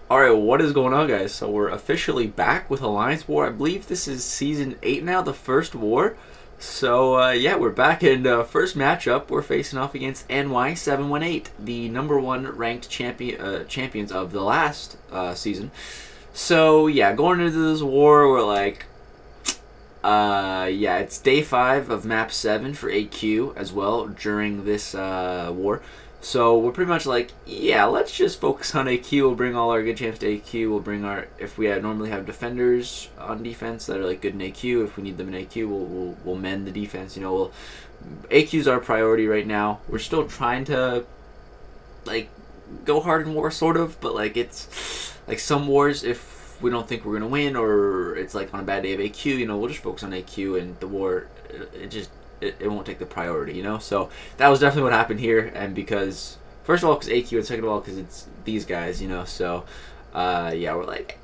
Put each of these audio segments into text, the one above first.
Alright, what is going on, guys? So we're officially back with Alliance War. I believe this is Season 8 now, the first war. So, yeah, we're back, and first matchup, we're facing off against NY718, the #1 ranked champions of the last season. So, yeah, going into this war, we're like, yeah, it's day 5 of map 7 for AQ as well during this war. So we're pretty much like, yeah, let's just focus on AQ. We'll bring all our good champs to AQ. We'll bring our, if we normally have defenders on defense that are like good in AQ, if we need them in AQ, we'll mend the defense. You know, AQ's our priority right now. We're still trying to like go hard in war, sort of, but like it's like some wars, if we don't think we're gonna win, or it's like on a bad day of AQ, you know, we'll just focus on AQ, and the war, it won't take the priority, you know. So that was definitely what happened here, and because first of all, because AQ, and second of all, because it's these guys, you know. So yeah, we're like,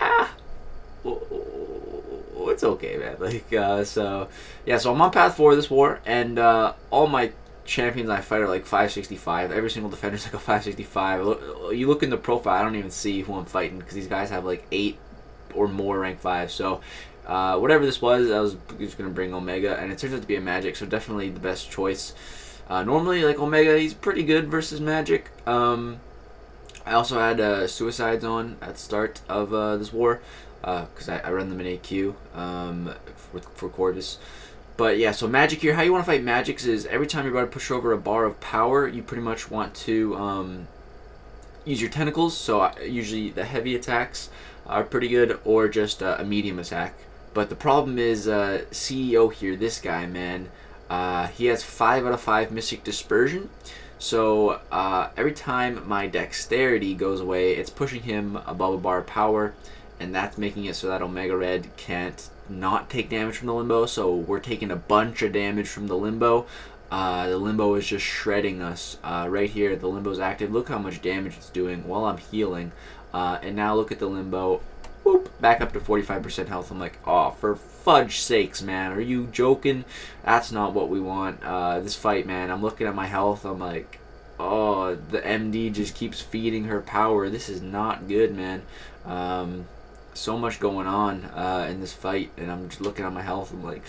it's okay, man. Like so yeah, so I'm on path 4 this war, and all my champions I fight are like 565. Every single defender's like a 565. You look in the profile, I don't even see who I'm fighting, because these guys have like 8 or more rank 5. So whatever this was, I was just going to bring Omega, and it turns out to be a Magic, so definitely the best choice. Normally, like, Omega, he's pretty good versus Magic. I also had Suicides on at the start of this war, because I run them in AQ for Corvus. But yeah, so Magic here, how you want to fight Magics is every time you're about to push over a bar of power, you pretty much want to use your tentacles. So usually the heavy attacks are pretty good, or just a medium attack. But the problem is CEO here, this guy, man, he has 5 out of 5 Mystic Dispersion. So every time my Dexterity goes away, it's pushing him above a bar of power, and that's making it so that Omega Red can't not take damage from the Limbo. So we're taking a bunch of damage from the Limbo. The Limbo is just shredding us. Right here, the Limbo's active. Look how much damage it's doing while I'm healing. And now look at the Limbo. Whoop, back up to 45% health. I'm like, oh, for fudge sakes, man. Are you joking? That's not what we want. This fight, man, I'm looking at my health. I'm like, oh, the MD just keeps feeding her power. This is not good, man. So much going on in this fight, and I'm just looking at my health. I'm like,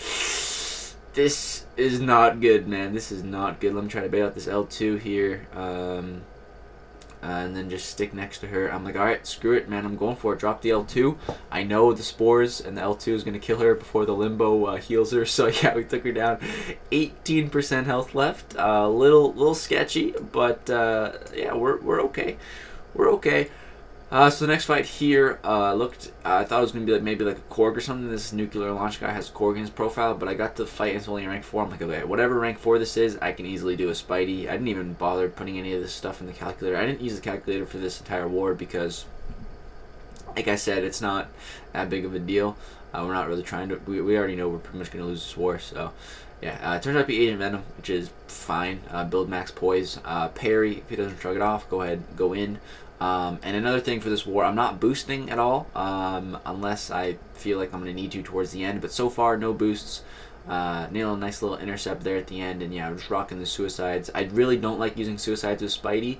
this is not good, man. This is not good. Let me try to bait out this L2 here. And then just stick next to her. I'm like, alright, screw it, man. I'm going for it. Drop the L2. I know the spores and the L2 is going to kill her before the Limbo heals her. So yeah, we took her down. 18% health left. Little sketchy, but yeah, we're okay. We're okay. So the next fight here, I thought it was going to be like maybe like a Korg or something. This nuclear launch guy has Korg in his profile, but I got the fight and it's only rank 4. I'm like, okay, whatever rank 4 this is, I can easily do a Spidey. I didn't even bother putting any of this stuff in the calculator. I didn't use the calculator for this entire war because, like I said, it's not that big of a deal. We're not really trying to, we already know we're pretty much going to lose this war, so yeah. It turns out to be Agent Venom, which is fine. Build max poise. Parry, if he doesn't shrug it off, go ahead, go in. And another thing for this war, I'm not boosting at all, unless I feel like I'm going to need to towards the end, but so far, no boosts. Nail a nice little intercept there at the end, and yeah, I'm just rocking the Suicides. I really don't like using Suicides with Spidey,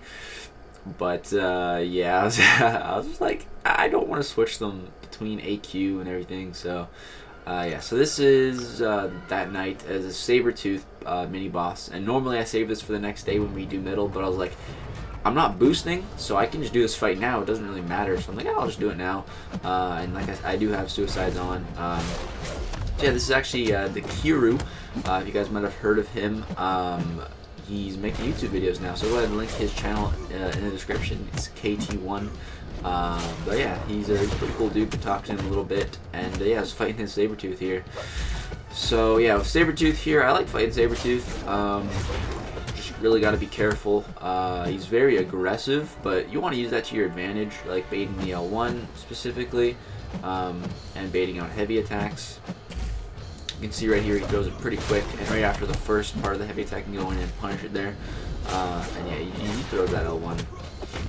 but yeah, I was just like, I don't want to switch them between AQ and everything, so yeah, so this is that night as a Sabretooth mini boss, and normally I save this for the next day when we do middle, but I was like, I'm not boosting, so I can just do this fight now. It doesn't really matter, so I'm like, I'll just do it now. And like I do have Suicides on. So yeah, this is actually the Kiru. If you guys might have heard of him. He's making YouTube videos now, so go ahead and link his channel in the description. It's KT1. But yeah, he's a pretty cool dude. Been talking to him a little bit, and yeah, I was fighting his Sabretooth here. So yeah, with Sabretooth here, I like fighting Sabretooth. Really got to be careful. He's very aggressive, but you want to use that to your advantage, like baiting the L1 specifically, and baiting out heavy attacks. You can see right here he throws it pretty quick, and right after the first part of the heavy attack, you can go in and punish it there. And yeah, you throw that L1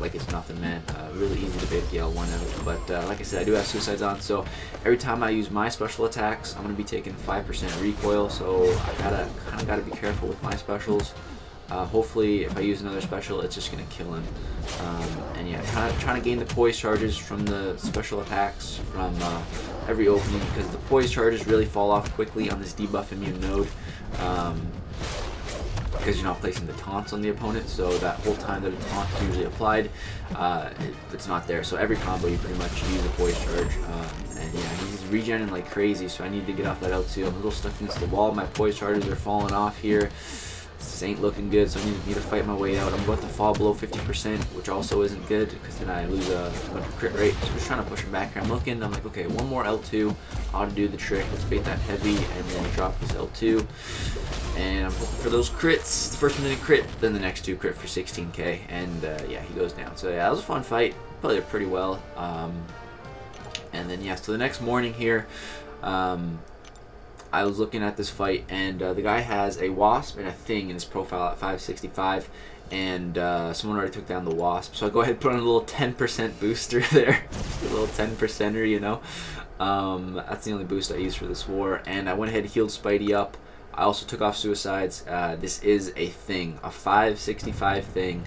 like it's nothing, man. Really easy to bait the L1 out, but like I said, I do have Suicides on, so every time I use my special attacks, I'm going to be taking 5% recoil, so I kind of gotta be careful with my specials. Hopefully, if I use another special, it's just gonna kill him. And yeah, trying to gain the poise charges from the special attacks from every opening, because the poise charges really fall off quickly on this debuff immune node. Because you're not placing the taunts on the opponent, so that whole time that a taunt is usually applied, it's not there. So every combo you pretty much use a poise charge, and yeah, he's regenerating like crazy, so I need to get off that L2. I'm a little stuck against the wall. My poise charges are falling off here. This ain't looking good, so I need to fight my way out. I'm about to fall below 50%, which also isn't good, because then I lose a bunch of crit rate. So I'm just trying to push him back here. I'm looking, I'm like, okay, one more L2 ought to do the trick. Let's bait that heavy, and then drop this L2. And I'm hoping for those crits. The first one didn't crit, then the next two crit for 16k, and yeah, he goes down. So yeah, that was a fun fight. Played it pretty well. And then yeah, so the next morning here, I was looking at this fight, and the guy has a wasp and a thing in his profile at 565, and someone already took down the wasp. So I go ahead and put on a little 10% booster there, just a little 10%er, you know. That's the only boost I use for this war, and I went ahead and healed Spidey up. I also took off suicides. This is a thing, a 565 thing.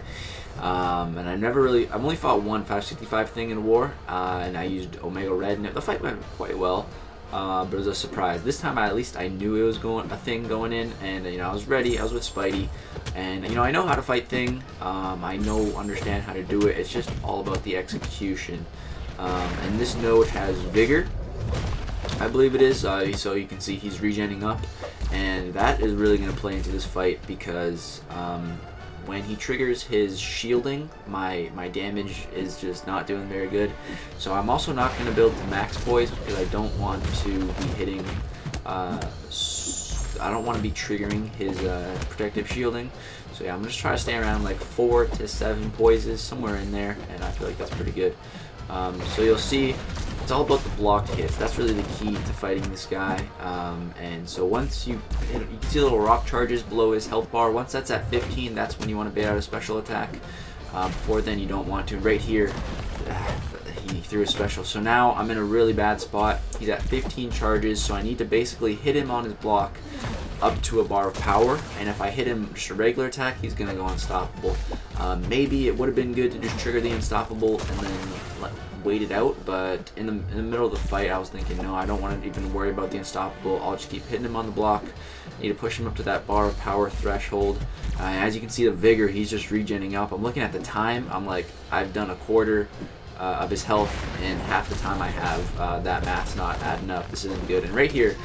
And I've only fought one 565 thing in war, and I used Omega Red, and the fight went quite well. But it was a surprise. This time, at least I knew it was a thing going in, and you know, I was ready. I was with Spidey, and you know, I know how to fight thing. I understand how to do it. It's just all about the execution. And this node has Vigor, I believe it is. So you can see he's regenning up, and that is really going to play into this fight, because when he triggers his shielding, my damage is just not doing very good. So I'm also not going to build to max poise, because I don't want to be hitting, I don't want to be triggering his protective shielding. So yeah, I'm just trying to stay around like 4 to 7 poises, somewhere in there, and I feel like that's pretty good. So you'll see, it's all about the blocked hits. That's really the key to fighting this guy. And so once you can see little rock charges below his health bar. Once that's at 15, that's when you want to bait out a special attack. Before then, you don't want to. Right here, he threw a special. So now I'm in a really bad spot. He's at 15 charges, so I need to basically hit him on his block up to a bar of power, and if I hit him just a regular attack, he's gonna go unstoppable. Maybe it would have been good to just trigger the unstoppable and then wait it out, but in the middle of the fight, I was thinking, no, I don't want to even worry about the unstoppable. I'll just keep hitting him on the block. I need to push him up to that bar of power threshold. As you can see, the Vigor, he's just regenning up. I'm looking at the time. I'm like, I've done a quarter of his health in half the time I have. That math's not adding up. This isn't good. And right here,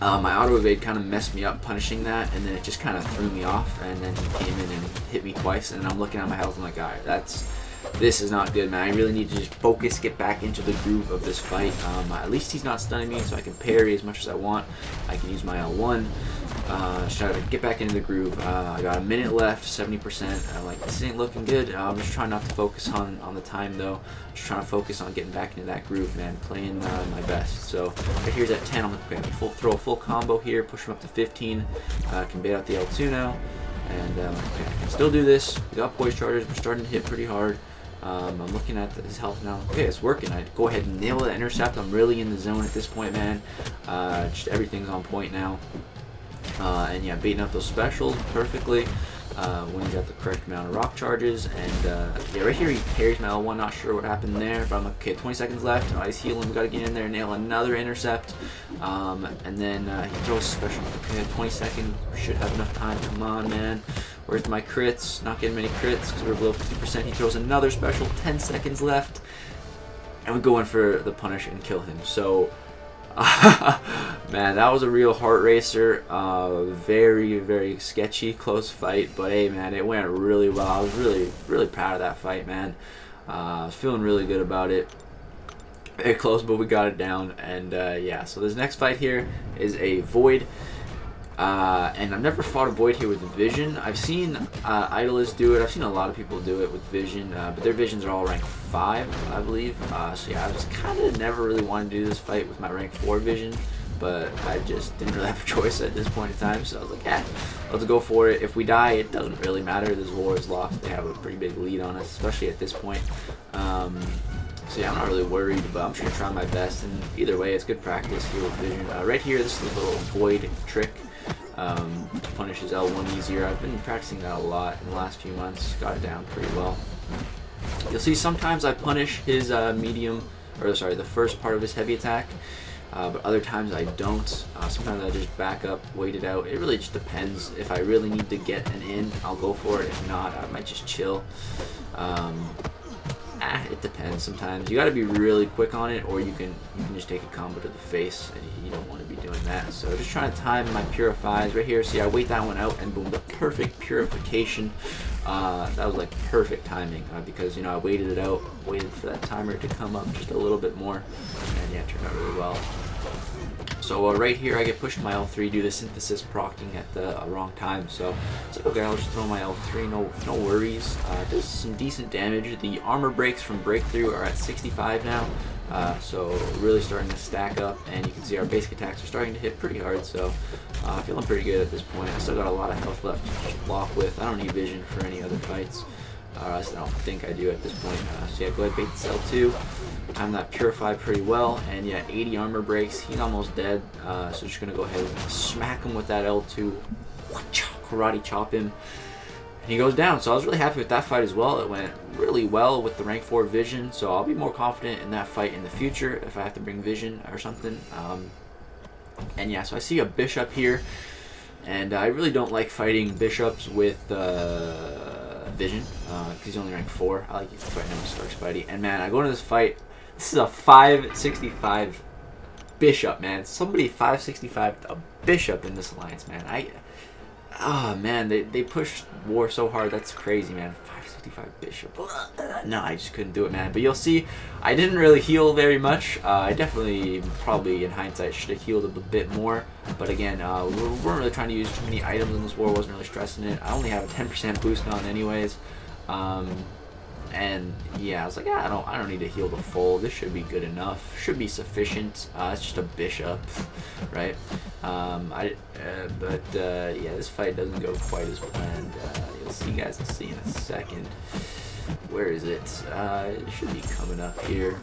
my auto evade kind of messed me up punishing that, and then it just kind of threw me off, and then he came in and hit me twice, and I'm looking at my health, I'm like, alright, this is not good, man. I really need to just focus, get back into the groove of this fight. At least he's not stunning me, so I can parry as much as I want. I can use my L1. Just try to get back into the groove. I got a minute left, 70%. I'm like, this ain't looking good. I'm just trying not to focus on the time, though. Just trying to focus on getting back into that groove, man. Playing my best. So right here's at 10. I'm like, okay, I can throw a full combo here, push him up to 15. I can bait out the L2 now. And okay, I can still do this. We got poise charges. We're starting to hit pretty hard. I'm looking at his health now. Okay, it's working. I'd go ahead and nail that intercept. I'm really in the zone at this point, man. Just everything's on point now. And yeah, baiting up those specials perfectly when he's got the correct amount of rock charges. And yeah, right here he parries my L1. Not sure what happened there, but I'm like, okay, 20 seconds left. He's healing. We got to get in there and nail another intercept. And then he throws a special. Okay, 20 seconds. We should have enough time. Come on, man. Where's my crits? Not getting many crits because we're below 50%. He throws another special. 10 seconds left. And we go in for the punish and kill him. So, man, that was a real heart racer. Very, very sketchy, close fight. But hey, man, it went really well. I was really, really proud of that fight, man. I was feeling really good about it. Very close, but we got it down. And yeah, so this next fight here is a Void. And I've never fought a Void here with Vision. I've seen Idolist do it. I've seen a lot of people do it with Vision, but their Visions are all rank 5, I believe. So yeah, I just kind of never really wanted to do this fight with my rank 4 Vision, but I just didn't really have a choice at this point in time. So I was like, yeah, let's go for it. If we die, it doesn't really matter. This war is lost. They have a pretty big lead on us, especially at this point. So yeah, I'm not really worried, but I'm just gonna try my best. And either way, it's good practice here with Vision. Right here, this is a little Void trick. to punish his L1 easier. I've been practicing that a lot in the last few months. Got it down pretty well. You'll see sometimes I punish his medium, or sorry, the first part of his heavy attack, but other times I don't. Sometimes I just back up, wait it out. It really just depends. If I really need to get an in, I'll go for it. If not, I might just chill. It depends. Sometimes you got to be really quick on it, or you can just take a combo to the face, and you don't want to be doing that. So just trying to time my purifies right here. See, I wait that one out, and boom, the perfect purification. That was like perfect timing because, you know, I waited it out, waited for that timer to come up just a little bit more, and yeah, it turned out really well. So right here I get pushed to my L3, do the synthesis procking at the wrong time, so it's like, okay, I'll just throw my L3, no worries. Does some decent damage. The armor breaks from breakthrough are at 65 now, so really starting to stack up, and you can see our basic attacks are starting to hit pretty hard, so feeling pretty good at this point. I still got a lot of health left to just block with. I don't need vision for any other fights. I don't think I do at this point. So yeah, go ahead, bait the cell 2. Time that purify pretty well, and yeah, 80 armor breaks. He's almost dead, so just gonna go ahead and smack him with that L2. Karate chop him, and he goes down. So I was really happy with that fight as well. It went really well with the rank 4 vision, so I'll be more confident in that fight in the future if I have to bring vision or something. And yeah, so I see a bishop here, and I really don't like fighting bishops with vision because he's only rank 4. I like fighting him with Stark Spidey. And man, I go into this fight. This is a 565 bishop, man. Somebody 565 a bishop in this alliance, man. Man, they pushed war so hard. That's crazy, man. 565 bishop. No, I just couldn't do it, man. But you'll see, I didn't really heal very much. I definitely, probably in hindsight, should have healed a bit more. But again, we weren't really trying to use too many items in this war. Wasn't really stressing it. I only have a 10% boost on anyways. And yeah, I was like, I don't need to heal the full. This should be good enough. Should be sufficient. It's just a bishop, right? But yeah, this fight doesn't go quite as planned. You'll see, guys. I'll see in a second. Where is it? It should be coming up here.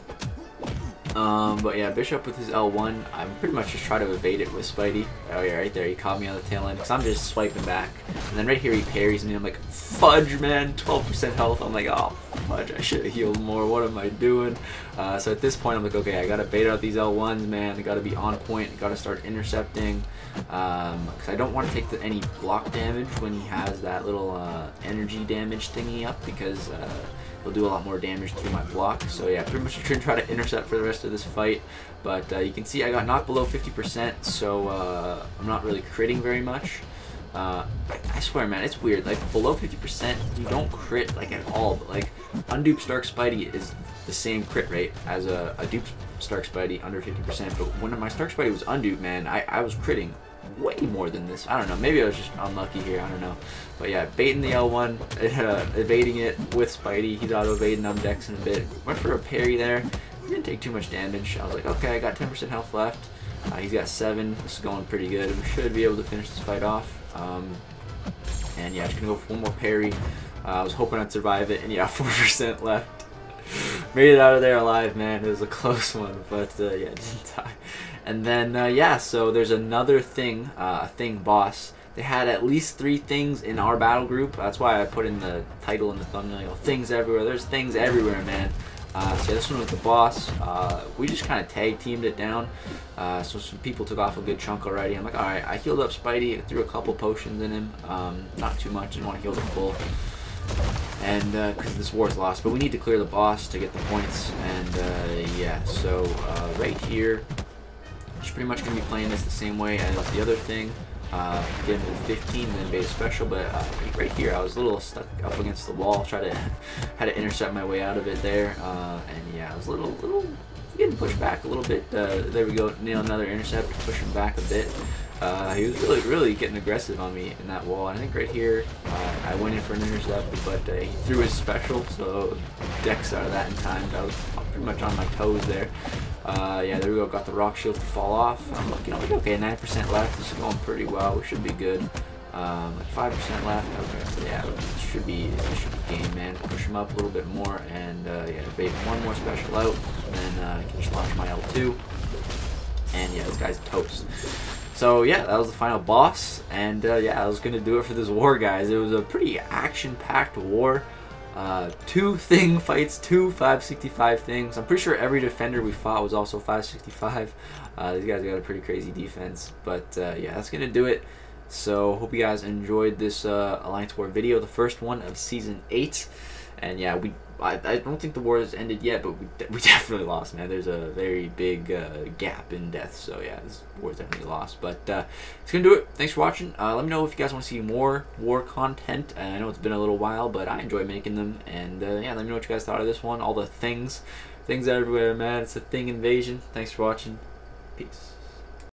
But yeah, bishop with his L1. I'm pretty much just trying to evade it with Spidey. Oh yeah, right there, he caught me on the tail end because I'm just swiping back. And then right here he parries me. I'm like, fudge, man, 12% health. I'm like, oh fudge, I should have healed more. What am I doing? So at this point I'm like, okay, I gotta bait out these L1s, man. I gotta be on point. I gotta start intercepting because I don't want to take any block damage when he has that little energy damage thingy up, because he'll do a lot more damage through my block. So yeah, pretty much gonna try to intercept for the rest of this fight. But you can see I got knocked below 50%, so I'm not really critting very much. I swear, man, it's weird. Like below 50%, you don't crit like at all. But like unduped Stark Spidey is the same crit rate as a duped Stark Spidey under 50%. But when my Stark Spidey was unduped, man, I was critting way more than this. I don't know. Maybe I was just unlucky here. I don't know. But yeah, baiting the L1, evading it with Spidey. He's auto evading. I'm dexing a bit. Went for a parry there. He didn't take too much damage. I was like, okay, I got 10% health left. He's got 7. This is going pretty good. We should be able to finish this fight off. And yeah, just gonna go for one more parry. I was hoping I'd survive it, and yeah, 4% left. Made it out of there alive, man. It was a close one, but yeah, didn't die. And then yeah, so there's another thing, boss. They had at least 3 things in our battle group. That's why I put in the title and the thumbnail. Things everywhere. There's things everywhere, man. So this one was the boss. We just kind of tag teamed it down. So some people took off a good chunk already. I'm like, alright, I healed up Spidey. I threw a couple potions in him. Not too much. Didn't want to heal the full. And because this war's lost. But we need to clear the boss to get the points. And yeah, so right here, just pretty much going to be playing this the same way as the other thing. Get into 15 and then bait special, but right here I was a little stuck up against the wall. Had to intercept my way out of it there, and yeah, I was a little getting pushed back a little bit. There we go, nail another intercept, push him back a bit. He was really getting aggressive on me in that wall. I think right here I went in for an intercept, but he threw his special, so dex out of that in time. I was pretty much on my toes there. Yeah, there we go. Got the rock shield to fall off. I'm looking, okay, 9% left. This is going pretty well. We should be good. Like 5% left. Okay, so yeah, it should be game, man. Push him up a little bit more, and yeah, bait one more special out, and then I can just launch my L2. And yeah, this guy's toast. So yeah, that was the final boss, and yeah, I was gonna do it for this war, guys. It was a pretty action-packed war. 2 thing fights, 2 565 things. I'm pretty sure every defender we fought was also 565. These guys got a pretty crazy defense, but yeah, that's gonna do it. So hope you guys enjoyed this Alliance War video, the first one of Season 8. And yeah, I don't think the war has ended yet, but we definitely lost, man. There's a very big gap in death, so yeah, this war is definitely lost. But it's gonna do it. Thanks for watching. Let me know if you guys want to see more war content. I know it's been a little while, but I enjoy making them. And yeah, let me know what you guys thought of this one. All the things everywhere, man. It's a thing invasion. Thanks for watching. Peace.